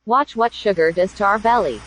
Watch what sugar does to our belly.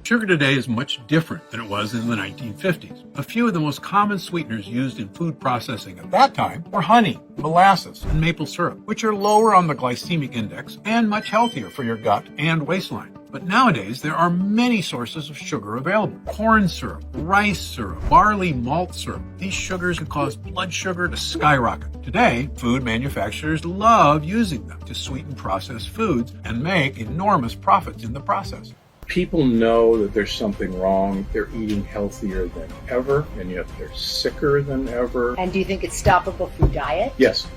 Sugar today is much different than it was in the 1950s. A few of the most common sweeteners used in food processing at that time were honey, molasses, and maple syrup, which are lower on the glycemic index and much healthier for your gut and waistline. But nowadays, there are many sources of sugar available. Corn syrup, rice syrup, barley malt syrup. These sugars can cause blood sugar to skyrocket. Today, food manufacturers love using them to sweeten processed foods and make enormous profits in the process. People know that there's something wrong. They're eating healthier than ever, and yet they're sicker than ever. And do you think it's stoppable through diet? Yes.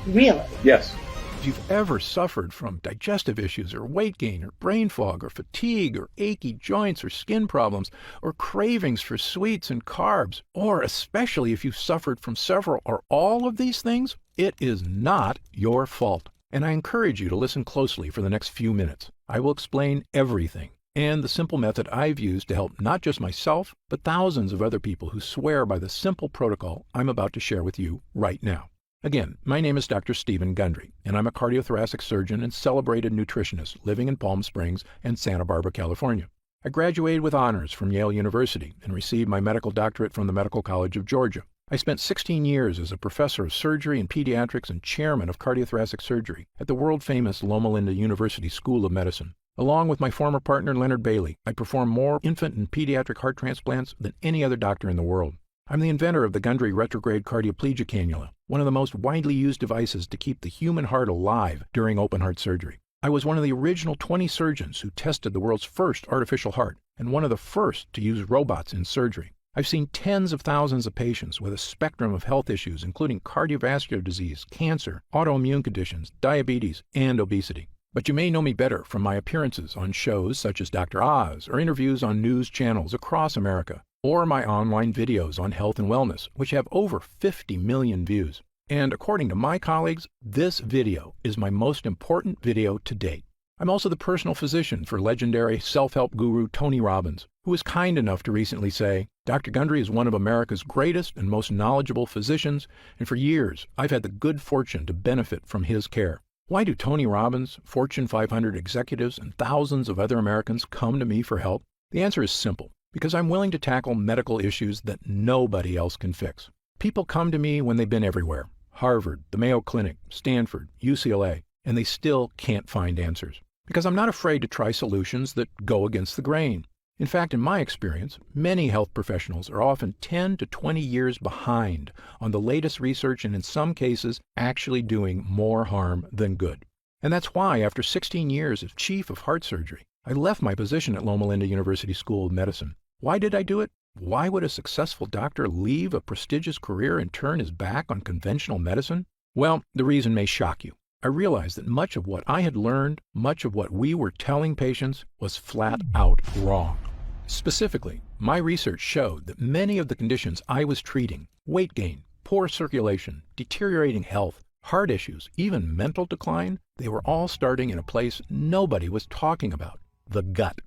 Really? Yes. If you've ever suffered from digestive issues or weight gain or brain fog or fatigue or achy joints or skin problems or cravings for sweets and carbs, or especially if you've suffered from several or all of these things, it is not your fault. And I encourage you to listen closely for the next few minutes. I will explain everything and the simple method I've used to help not just myself, but thousands of other people who swear by the simple protocol I'm about to share with you right now. Again, my name is Dr. Stephen Gundry, and I'm a cardiothoracic surgeon and celebrated nutritionist living in Palm Springs and Santa Barbara, California. I graduated with honors from Yale University and received my medical doctorate from the Medical College of Georgia. I spent 16 years as a professor of surgery and pediatrics and chairman of cardiothoracic surgery at the world-famous Loma Linda University School of Medicine. Along with my former partner, Leonard Bailey, I perform more infant and pediatric heart transplants than any other doctor in the world. I'm the inventor of the Gundry retrograde cardioplegia cannula, one of the most widely used devices to keep the human heart alive during open heart surgery. I was one of the original 20 surgeons who tested the world's first artificial heart and one of the first to use robots in surgery. I've seen tens of thousands of patients with a spectrum of health issues, including cardiovascular disease, cancer, autoimmune conditions, diabetes, and obesity. But you may know me better from my appearances on shows such as Dr. Oz or interviews on news channels across America, or my online videos on health and wellness, which have over 50 million views. And according to my colleagues, this video is my most important video to date. I'm also the personal physician for legendary self-help guru Tony Robbins, who was kind enough to recently say, Dr. Gundry is one of America's greatest and most knowledgeable physicians, and for years I've had the good fortune to benefit from his care. Why do Tony Robbins, Fortune 500 executives, and thousands of other Americans come to me for help? The answer is simple. Because I'm willing to tackle medical issues that nobody else can fix. People come to me when they've been everywhere. Harvard, the Mayo Clinic, Stanford, UCLA, and they still can't find answers. Because I'm not afraid to try solutions that go against the grain. In fact, in my experience, many health professionals are often 10 to 20 years behind on the latest research and in some cases actually doing more harm than good. And that's why after 16 years as chief of heart surgery, I left my position at Loma Linda University School of Medicine. Why did I do it? Why would a successful doctor leave a prestigious career and turn his back on conventional medicine? Well, the reason may shock you. I realized that much of what I had learned, much of what we were telling patients, was flat out wrong. Specifically, my research showed that many of the conditions I was treating, weight gain, poor circulation, deteriorating health, heart issues, even mental decline, they were all starting in a place nobody was talking about, the gut.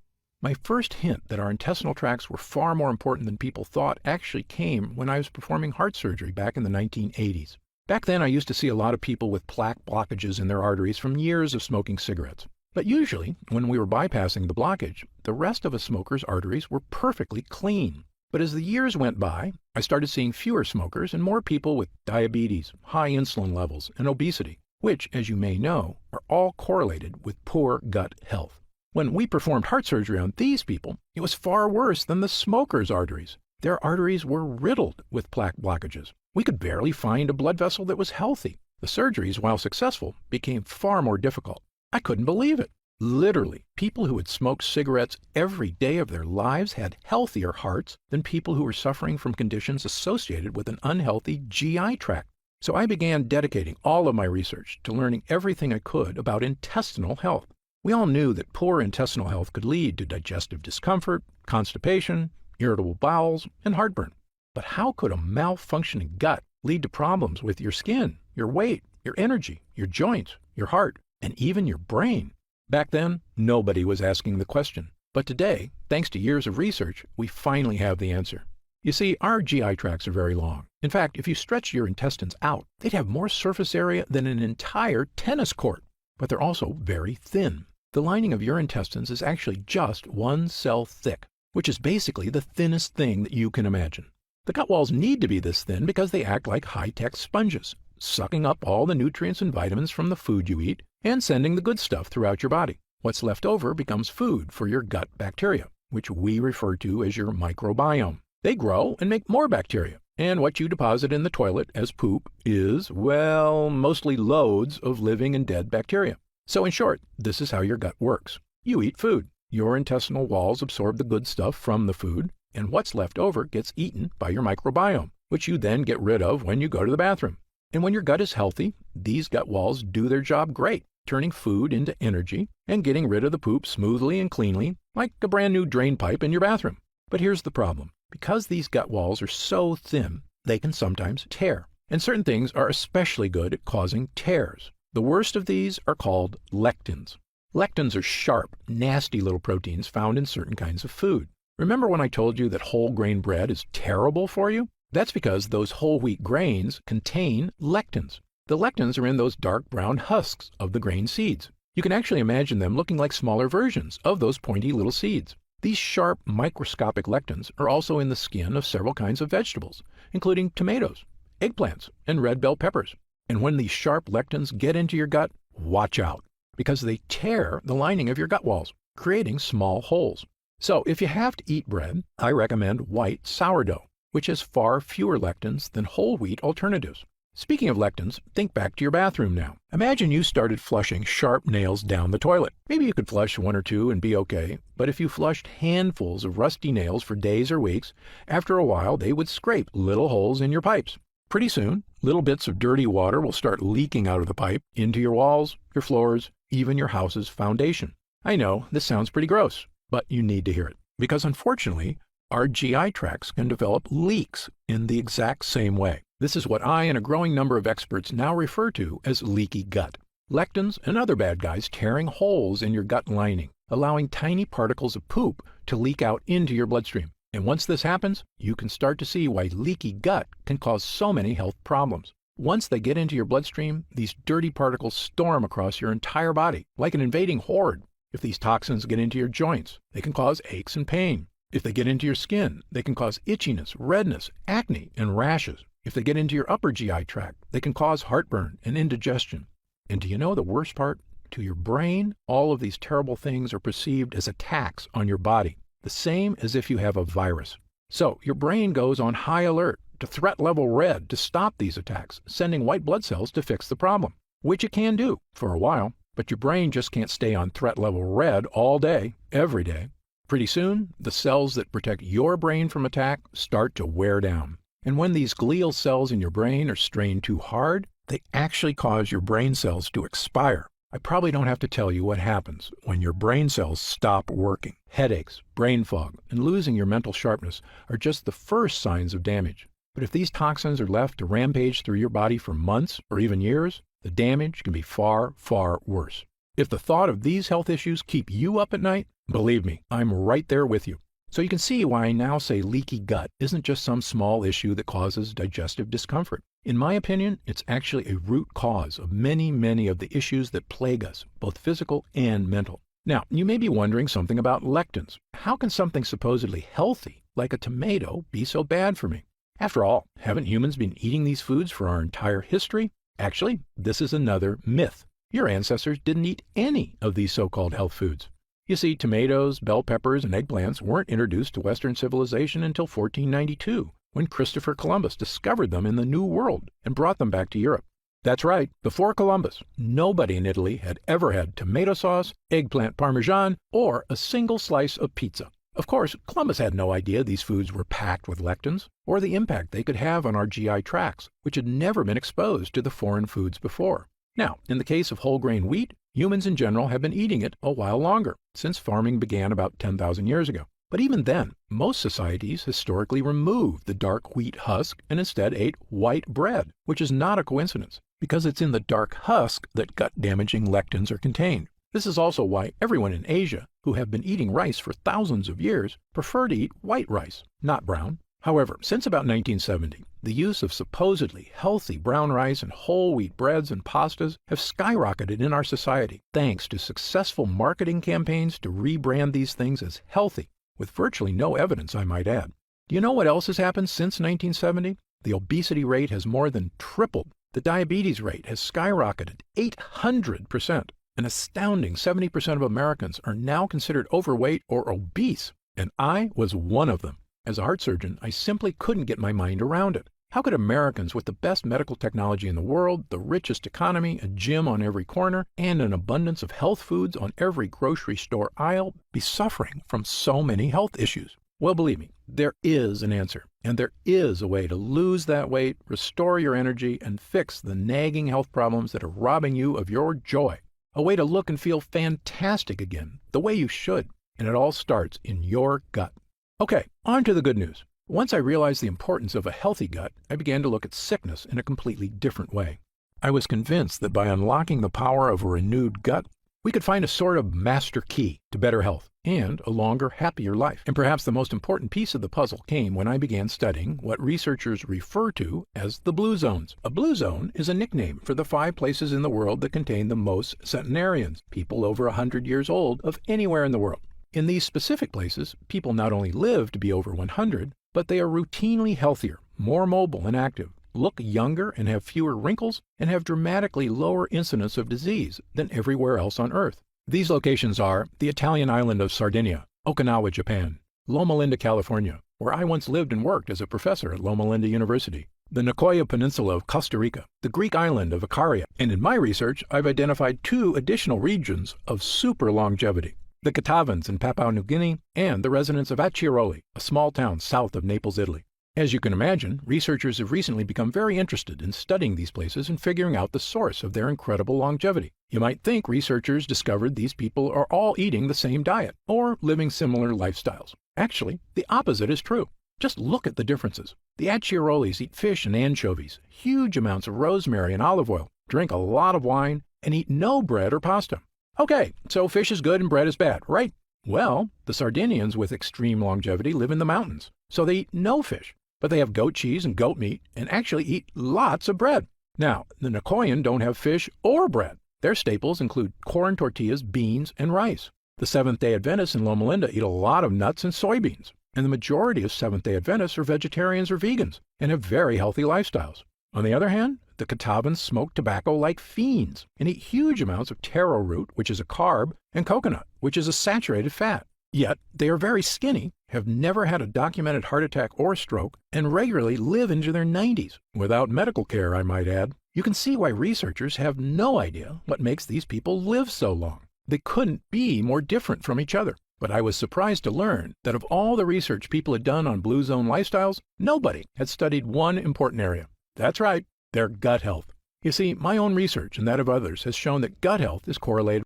My first hint that our intestinal tracts were far more important than people thought actually came when I was performing heart surgery back in the 1980s. Back then, I used to see a lot of people with plaque blockages in their arteries from years of smoking cigarettes. But usually, when we were bypassing the blockage, the rest of a smoker's arteries were perfectly clean. But as the years went by, I started seeing fewer smokers and more people with diabetes, high insulin levels, and obesity, which, as you may know, are all correlated with poor gut health. When we performed heart surgery on these people, it was far worse than the smokers' arteries. Their arteries were riddled with plaque blockages. We could barely find a blood vessel that was healthy. The surgeries, while successful, became far more difficult. I couldn't believe it. Literally, people who had smoked cigarettes every day of their lives had healthier hearts than people who were suffering from conditions associated with an unhealthy GI tract. So I began dedicating all of my research to learning everything I could about intestinal health. We all knew that poor intestinal health could lead to digestive discomfort, constipation, irritable bowels, and heartburn. But how could a malfunctioning gut lead to problems with your skin, your weight, your energy, your joints, your heart, and even your brain? Back then, nobody was asking the question. But today, thanks to years of research, we finally have the answer. You see, our GI tracts are very long. In fact, if you stretch your intestines out, they'd have more surface area than an entire tennis court. but they're also very thin. The lining of your intestines is actually just one cell thick, which is basically the thinnest thing that you can imagine. The gut walls need to be this thin because they act like high-tech sponges, sucking up all the nutrients and vitamins from the food you eat and sending the good stuff throughout your body. What's left over becomes food for your gut bacteria, which we refer to as your microbiome. They grow and make more bacteria, and what you deposit in the toilet as poop is, well, mostly loads of living and dead bacteria. So in short, this is how your gut works. You eat food. Your intestinal walls absorb the good stuff from the food, and what's left over gets eaten by your microbiome, which you then get rid of when you go to the bathroom. And when your gut is healthy, these gut walls do their job great, turning food into energy and getting rid of the poop smoothly and cleanly, like a brand new drain pipe in your bathroom. But here's the problem. Because these gut walls are so thin, they can sometimes tear, and certain things are especially good at causing tears. The worst of these are called lectins. Lectins are sharp, nasty little proteins found in certain kinds of food. Remember when I told you that whole grain bread is terrible for you? That's because those whole wheat grains contain lectins. The lectins are in those dark brown husks of the grain seeds. You can actually imagine them looking like smaller versions of those pointy little seeds. These sharp, microscopic lectins are also in the skin of several kinds of vegetables, including tomatoes, eggplants, and red bell peppers. And when these sharp lectins get into your gut, watch out, because they tear the lining of your gut walls, creating small holes. So if you have to eat bread, I recommend white sourdough, which has far fewer lectins than whole wheat alternatives. Speaking of lectins, think back to your bathroom now. Imagine you started flushing sharp nails down the toilet. Maybe you could flush one or two and be okay, but if you flushed handfuls of rusty nails for days or weeks, after a while they would scrape little holes in your pipes. Pretty soon, little bits of dirty water will start leaking out of the pipe into your walls, your floors, even your house's foundation. I know, this sounds pretty gross, but you need to hear it, because unfortunately, our GI tracts can develop leaks in the exact same way. This is what I and a growing number of experts now refer to as leaky gut. Lectins and other bad guys tearing holes in your gut lining, allowing tiny particles of poop to leak out into your bloodstream. And once this happens, you can start to see why leaky gut can cause so many health problems. Once they get into your bloodstream, these dirty particles storm across your entire body like an invading horde. If these toxins get into your joints, they can cause aches and pain. If they get into your skin, they can cause itchiness, redness, acne, and rashes. If they get into your upper GI tract, they can cause heartburn and indigestion. And do you know the worst part? To your brain, all of these terrible things are perceived as attacks on your body, the same as if you have a virus. So your brain goes on high alert to threat level red to stop these attacks, sending white blood cells to fix the problem, which it can do for a while, but your brain just can't stay on threat level red all day, every day. Pretty soon, the cells that protect your brain from attack start to wear down. And when these glial cells in your brain are strained too hard, they actually cause your brain cells to expire. I probably don't have to tell you what happens when your brain cells stop working. Headaches, brain fog, and losing your mental sharpness are just the first signs of damage. But if these toxins are left to rampage through your body for months or even years, the damage can be far, far worse. If the thought of these health issues keep you up at night, believe me, I'm right there with you. So you can see why I now say leaky gut isn't just some small issue that causes digestive discomfort. In my opinion, it's actually a root cause of many, many of the issues that plague us, both physical and mental. Now, you may be wondering something about lectins. How can something supposedly healthy, like a tomato, be so bad for me? After all, haven't humans been eating these foods for our entire history? Actually, this is another myth. Your ancestors didn't eat any of these so-called health foods. You see, tomatoes, bell peppers, and eggplants weren't introduced to Western civilization until 1492, when Christopher Columbus discovered them in the New World and brought them back to Europe. That's right, before Columbus, nobody in Italy had ever had tomato sauce, eggplant parmesan, or a single slice of pizza. Of course, Columbus had no idea these foods were packed with lectins, or the impact they could have on our GI tracts, which had never been exposed to the foreign foods before. Now, in the case of whole grain wheat, humans in general have been eating it a while longer, since farming began about 10,000 years ago. But even then, most societies historically removed the dark wheat husk and instead ate white bread, which is not a coincidence, because it's in the dark husk that gut-damaging lectins are contained. This is also why everyone in Asia, who have been eating rice for thousands of years, prefer to eat white rice, not brown. However, since about 1970, the use of supposedly healthy brown rice and whole wheat breads and pastas have skyrocketed in our society thanks to successful marketing campaigns to rebrand these things as healthy, with virtually no evidence, I might add. Do you know what else has happened since 1970? The obesity rate has more than tripled. The diabetes rate has skyrocketed 800%. An astounding 70% of Americans are now considered overweight or obese, and I was one of them. As a heart surgeon, I simply couldn't get my mind around it. How could Americans with the best medical technology in the world, the richest economy, a gym on every corner, and an abundance of health foods on every grocery store aisle be suffering from so many health issues? Well, believe me, there is an answer, and there is a way to lose that weight, restore your energy, and fix the nagging health problems that are robbing you of your joy. A way to look and feel fantastic again, the way you should, and it all starts in your gut. Okay, on to the good news. Once I realized the importance of a healthy gut, I began to look at sickness in a completely different way. I was convinced that by unlocking the power of a renewed gut, we could find a sort of master key to better health and a longer, happier life. And perhaps the most important piece of the puzzle came when I began studying what researchers refer to as the blue zones. A blue zone is a nickname for the 5 places in the world that contain the most centenarians, people over 100 years old, of anywhere in the world. In these specific places, people not only live to be over 100, but they are routinely healthier, more mobile and active, look younger and have fewer wrinkles, and have dramatically lower incidence of disease than everywhere else on Earth. These locations are the Italian island of Sardinia, Okinawa, Japan, Loma Linda, California, where I once lived and worked as a professor at Loma Linda University, the Nicoya Peninsula of Costa Rica, the Greek island of Icaria, and in my research, I've identified 2 additional regions of super longevity: the Catavans in Papua New Guinea, and the residents of Acciaroli, a small town south of Naples, Italy. As you can imagine, researchers have recently become very interested in studying these places and figuring out the source of their incredible longevity. You might think researchers discovered these people are all eating the same diet or living similar lifestyles. Actually, the opposite is true. Just look at the differences. The Acciarolis eat fish and anchovies, huge amounts of rosemary and olive oil, drink a lot of wine, and eat no bread or pasta. Okay, so fish is good and bread is bad, right? Well, the Sardinians with extreme longevity live in the mountains, so they eat no fish, but they have goat cheese and goat meat and actually eat lots of bread. Now, the Nicoyan don't have fish or bread. Their staples include corn tortillas, beans, and rice. The Seventh-day Adventists in Loma Linda eat a lot of nuts and soybeans, and the majority of Seventh-day Adventists are vegetarians or vegans and have very healthy lifestyles. On the other hand, the Catavans smoke tobacco like fiends and eat huge amounts of taro root, which is a carb, and coconut, which is a saturated fat. Yet, they are very skinny, have never had a documented heart attack or stroke, and regularly live into their 90s, without medical care, I might add. You can see why researchers have no idea what makes these people live so long. They couldn't be more different from each other. But I was surprised to learn that of all the research people had done on blue zone lifestyles, nobody had studied one important area. That's right, their gut health. You see, my own research and that of others has shown that gut health is correlated